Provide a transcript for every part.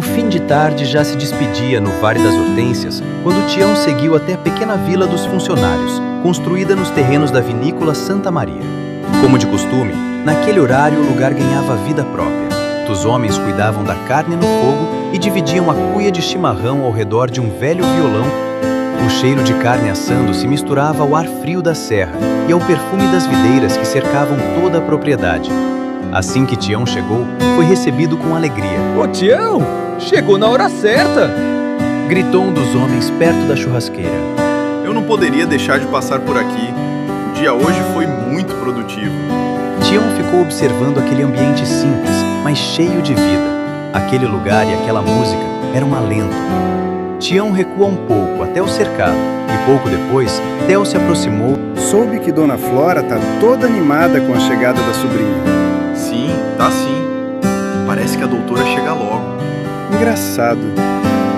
fim de tarde já se despedia no Vale das Hortênsias, quando Tião seguiu até a pequena vila dos funcionários, construída nos terrenos da vinícola Santa Maria. Como de costume, naquele horário o lugar ganhava vida própria. Os homens cuidavam da carne no fogo e dividiam a cuia de chimarrão ao redor de um velho violão. O cheiro de carne assando se misturava ao ar frio da serra e ao perfume das videiras que cercavam toda a propriedade. Assim que Tião chegou, foi recebido com alegria. Ô Tião, chegou na hora certa! Gritou um dos homens perto da churrasqueira. Eu não poderia deixar de passar por aqui. O dia hoje foi muito produtivo. Tião ficou observando aquele ambiente simples, mas cheio de vida. Aquele lugar e aquela música eram um alento. Tião recua um pouco até o cercado e pouco depois, Theo se aproximou. Soube que Dona Flora tá toda animada com a chegada da sobrinha. Sim, tá sim. Parece que a doutora chega logo. Engraçado.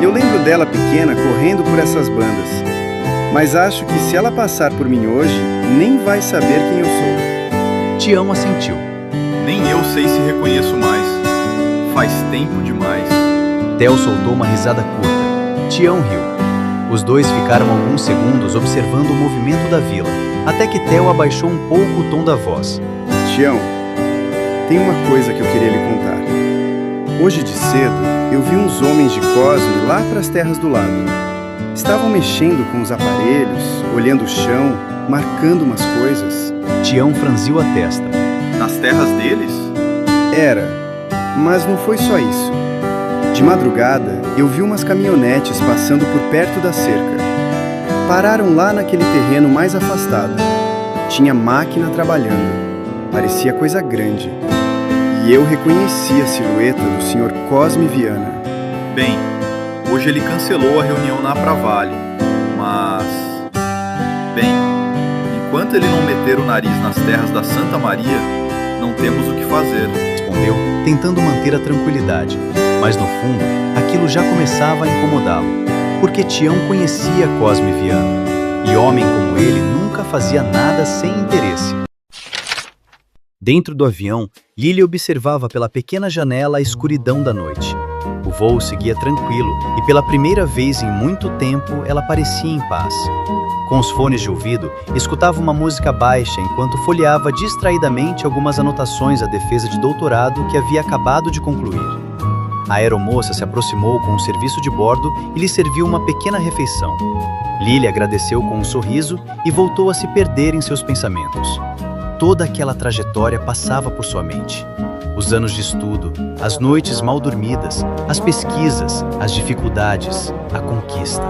Eu lembro dela pequena correndo por essas bandas. Mas acho que se ela passar por mim hoje, nem vai saber quem eu sou. Tião assentiu. Nem eu sei se reconheço mais. Faz tempo demais. Theo soltou uma risada curta. Tião riu. Os dois ficaram alguns segundos observando o movimento da vila, até que Theo abaixou um pouco o tom da voz. Tião, tem uma coisa que eu queria lhe contar. Hoje de cedo, eu vi uns homens de Cosme lá para as terras do lado. Estavam mexendo com os aparelhos, olhando o chão, marcando umas coisas. Tião franziu a testa. Nas terras deles? Era, mas não foi só isso. De madrugada, eu vi umas caminhonetes passando por perto da cerca. Pararam lá naquele terreno mais afastado. Tinha máquina trabalhando. Parecia coisa grande. E eu reconheci a silhueta do Sr. Cosme Viana. Bem, hoje ele cancelou a reunião na Pravale, mas... Bem, enquanto ele não meter o nariz nas terras da Santa Maria, não temos o que fazer. Respondeu, tentando manter a tranquilidade. Mas no fundo, aquilo já começava a incomodá-lo, porque Tião conhecia Cosme Viana, e homem como ele nunca fazia nada sem interesse. Dentro do avião, Lília observava pela pequena janela a escuridão da noite. O voo seguia tranquilo, e pela primeira vez em muito tempo, ela parecia em paz. Com os fones de ouvido, escutava uma música baixa enquanto folheava distraidamente algumas anotações à defesa de doutorado que havia acabado de concluir. A aeromoça se aproximou com o serviço de bordo e lhe serviu uma pequena refeição. Lília agradeceu com um sorriso e voltou a se perder em seus pensamentos. Toda aquela trajetória passava por sua mente. Os anos de estudo, as noites mal dormidas, as pesquisas, as dificuldades, a conquista.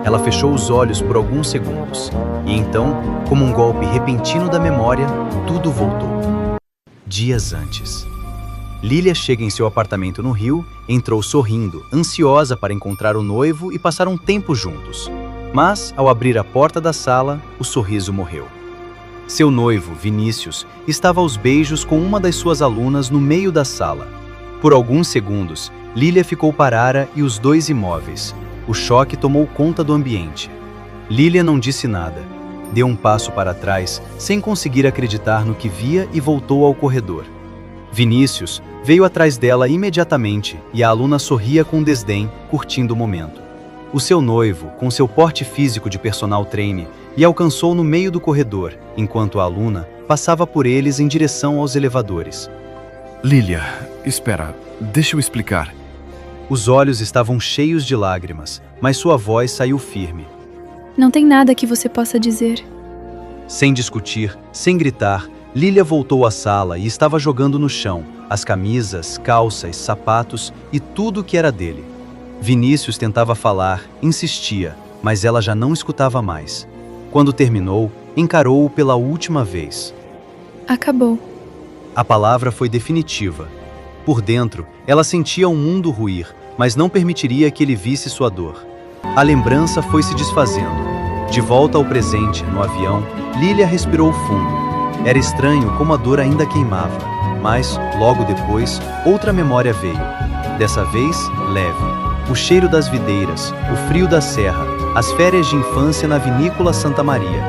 Ela fechou os olhos por alguns segundos e então, como um golpe repentino da memória, tudo voltou. Dias antes. Lília chega em seu apartamento no Rio, entrou sorrindo, ansiosa para encontrar o noivo e passar um tempo juntos. Mas, ao abrir a porta da sala, o sorriso morreu. Seu noivo, Vinícius, estava aos beijos com uma das suas alunas no meio da sala. Por alguns segundos, Lília ficou parada e os dois imóveis. O choque tomou conta do ambiente. Lília não disse nada. Deu um passo para trás, sem conseguir acreditar no que via e voltou ao corredor. Vinícius veio atrás dela imediatamente e a aluna sorria com desdém, curtindo o momento. O seu noivo, com seu porte físico de personal trainer, lhe alcançou no meio do corredor, enquanto a aluna passava por eles em direção aos elevadores. Lília, espera, deixa eu explicar. Os olhos estavam cheios de lágrimas, mas sua voz saiu firme. Não tem nada que você possa dizer. Sem discutir, sem gritar, Lília voltou à sala e estava jogando no chão as camisas, calças, sapatos e tudo que era dele. Vinícius tentava falar, insistia, mas ela já não escutava mais. Quando terminou, encarou-o pela última vez. Acabou. A palavra foi definitiva. Por dentro, ela sentia o mundo ruir, mas não permitiria que ele visse sua dor. A lembrança foi se desfazendo. De volta ao presente, no avião, Lília respirou fundo. Era estranho como a dor ainda queimava, mas, logo depois, outra memória veio. Dessa vez, leve. O cheiro das videiras, o frio da serra, as férias de infância na vinícola Santa Maria.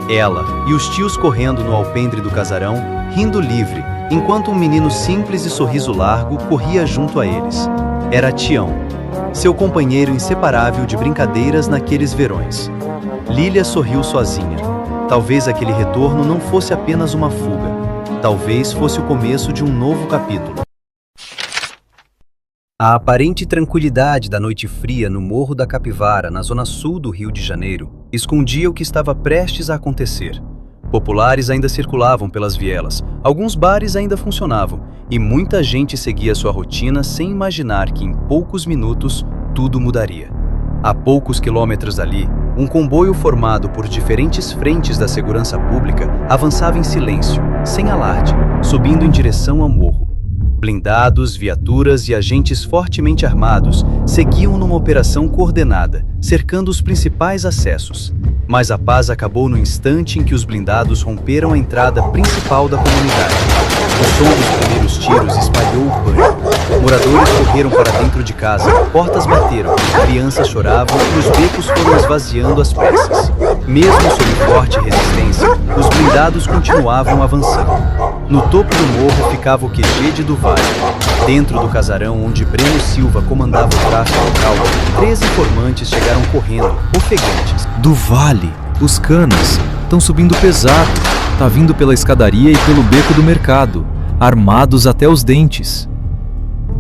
Ela e os tios correndo no alpendre do casarão, rindo livre, enquanto um menino simples e sorriso largo corria junto a eles. era Tião, seu companheiro inseparável de brincadeiras naqueles verões. Lília sorriu sozinha. Talvez aquele retorno não fosse apenas uma fuga. Talvez fosse o começo de um novo capítulo. A aparente tranquilidade da noite fria no Morro da Capivara, na zona sul do Rio de Janeiro, escondia o que estava prestes a acontecer. Populares ainda circulavam pelas vielas, alguns bares ainda funcionavam, e muita gente seguia sua rotina sem imaginar que em poucos minutos tudo mudaria. A poucos quilômetros dali, um comboio formado por diferentes frentes da segurança pública avançava em silêncio, sem alarde, subindo em direção ao morro. Blindados, viaturas e agentes fortemente armados seguiam numa operação coordenada, cercando os principais acessos. Mas a paz acabou no instante em que os blindados romperam a entrada principal da comunidade. O som dos primeiros tiros espalhou o pânico. Moradores correram para dentro de casa, portas bateram, crianças choravam e os becos foram esvaziando às pressas. Mesmo sob forte resistência, os blindados continuavam avançando. No topo do morro ficava o QG de Duval. Dentro do casarão onde Breno Silva comandava o tráfico local, 3 informantes chegaram correndo, ofegantes. Do Vale, os canas estão subindo pesado. Tá vindo pela escadaria e pelo beco do mercado, armados até os dentes.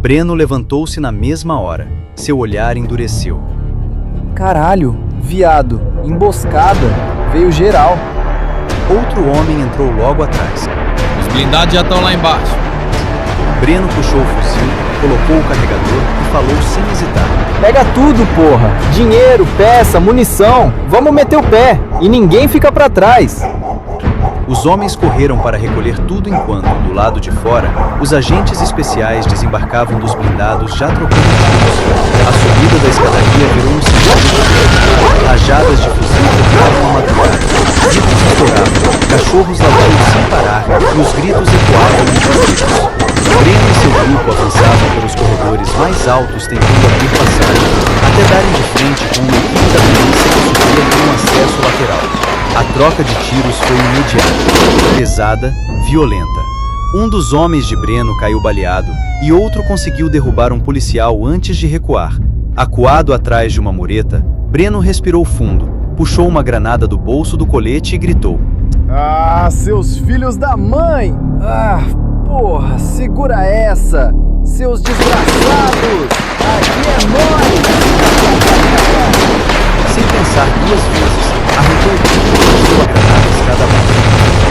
Breno levantou-se na mesma hora. Seu olhar endureceu. Caralho, viado, emboscada, veio geral. Outro homem entrou logo atrás. Os blindados já estão lá embaixo. Breno puxou o fuzil, colocou o carregador e falou sem hesitar. Pega tudo, porra! Dinheiro, peça, munição! Vamos meter o pé! E ninguém fica pra trás! Os homens correram para recolher tudo enquanto, do lado de fora, os agentes especiais desembarcavam dos blindados já trocando tiros. A subida da escadaria virou um sinal de guerra. Rajadas de fuzil tocavam a madrugada. Gritos estouravam, cachorros latiam sem parar e os gritos ecoavam entre os gritos. Breno e seu grupo avançavam pelos corredores mais altos tentando abrir passagem, até darem de frente com uma equipe da polícia que subia por um acesso lateral. A troca de tiros foi imediata, pesada, violenta. Um dos homens de Breno caiu baleado e outro conseguiu derrubar um policial antes de recuar. Acuado atrás de uma mureta, Breno respirou fundo, puxou uma granada do bolso do colete e gritou: Ah, seus filhos da mãe! Ah, porra, segura essa! Seus desgraçados! Aqui é nóis! Sem pensar 2 vezes, arrancou o tiro e lançou a granada escada abaixo.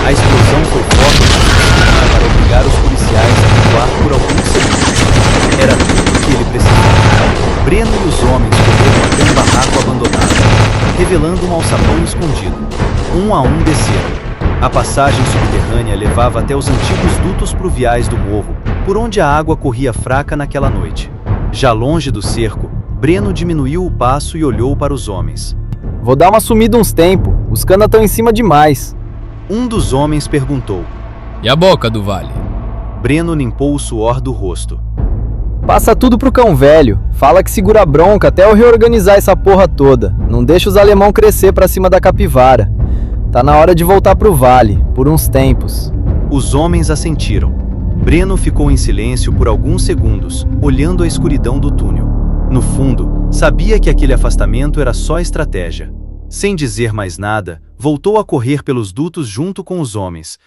A explosão foi forte o suficiente para obrigar os policiais a recuar por alguns segundos. Era tudo que ele precisava. Breno e os homens correram até um barraco abandonado, revelando um alçapão escondido. Um a um desceram. A passagem subterrânea levava até os antigos dutos pluviais do morro, por onde a água corria fraca naquela noite. Já longe do cerco, Breno diminuiu o passo e olhou para os homens. Vou dar uma sumida uns tempos, os canas estão em cima demais. Um dos homens perguntou. E a boca do Vale? Breno limpou o suor do rosto. Passa tudo pro cão velho, fala que segura a bronca até eu reorganizar essa porra toda. Não deixa os alemão crescer pra cima da capivara. Tá na hora de voltar pro Vale, por uns tempos. Os homens assentiram. Breno ficou em silêncio por alguns segundos, olhando a escuridão do túnel. No fundo, sabia que aquele afastamento era só estratégia. Sem dizer mais nada, voltou a correr pelos dutos junto com os homens,